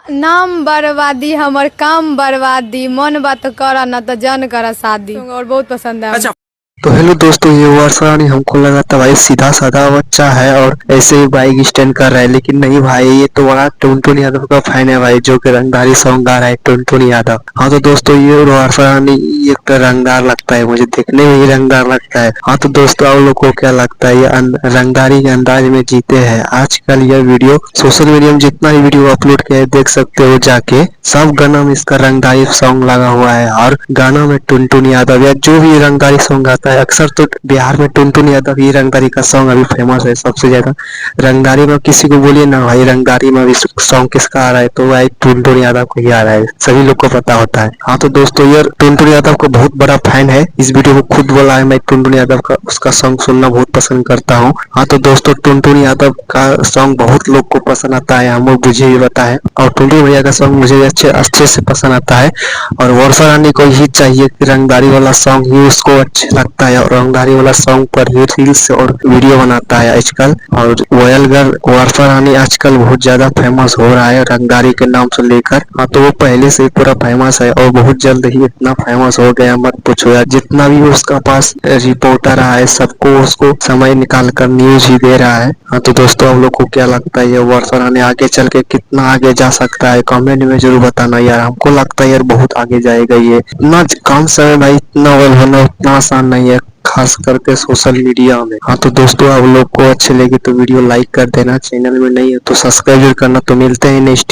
नाम बर्बादी हमर काम बर्बादी मन बात करा ना तो जन करा शादी और बहुत पसंद है। अच्छा तो हेलो दोस्तों, ये वर्षानी हमको लगा था भाई सीधा साधा बच्चा है और ऐसे ही बाइक स्टैंड कर रहा है, लेकिन नहीं भाई, ये तो बड़ा टुनटुन यादव का फैन है भाई, जो कि रंगदारी सॉन्ग गा रहा है टुनटुन यादव। हाँ तो दोस्तों, ये वर्षानी एक तो रंगदार लगता है, मुझे देखने में ही रंगदार लगता है। हाँ तो दोस्तों, आप लोग को क्या लगता है, ये रंगदारी के अंदाज में जीते हैं। आजकल यह वीडियो सोशल मीडिया में जितना भी वीडियो अपलोड किया है देख सकते हो जाके, सब गाना में इसका रंगदारी सॉन्ग लगा हुआ है। और गाना में टुनटुन यादव या जो भी रंगदारी सॉन्ग आता है, अक्सर तो बिहार में टुनटुन यादव ही रंगदारी का सॉन्ग अभी फेमस है सबसे ज्यादा। रंगदारी में किसी को बोलिए ना भाई रंगदारी में अभी सॉन्ग किसका आ रहा है, तो भाई टुनटुन यादव को ही आ रहा है, सभी लोग को पता होता है। हाँ तो दोस्तों, ये टुनटुन यादव को बहुत बड़ा फैन है, इस वीडियो को खुद बोला है मैं टुनटुन यादव का, उसका सॉन्ग सुनना बहुत पसंद करता हूँ। हाँ तो दोस्तों, टुनटुन यादव का सॉन्ग बहुत लोग को पसंद आता है, हम लोग मुझे भी पता है, और टुनटुन भैया का सॉन्ग मुझे अच्छे अच्छे से पसंद आता है। और वर्षा रानी को ही चाहिए कि रंगदारी वाला सॉन्ग ही उसको अच्छा लगता है, और रंगदारी वाला सॉन्ग पर ही रील्स और वीडियो बनाता है आजकल। और वोयलगर वर्षा रानी आजकल बहुत ज्यादा फेमस हो रहा है रंगदारी के नाम से लेकर। हाँ तो वो पहले से ही पूरा फेमस है और बहुत जल्द ही इतना फेमस हो गया मत पूछो यार। जितना भी उसका पास रिपोर्टर है सबको उसको समय निकाल कर न्यूज ही दे रहा है। हाँ तो दोस्तों, आप लोग को क्या लगता है ये वर्षा रानी आगे चल के कितना आगे जा सकता है, कमेंट में जरूर बताना यार। हमको लगता है यार बहुत आगे जाएगा ये, इतना कम समय भाई इतना वेल होना उतना आसान नहीं है, खास करके सोशल मीडिया में। हाँ तो दोस्तों, आप लोग को अच्छे लगे तो वीडियो लाइक कर देना, चैनल में नहीं है तो सब्सक्राइब करना। तो मिलते हैं नेक्स्ट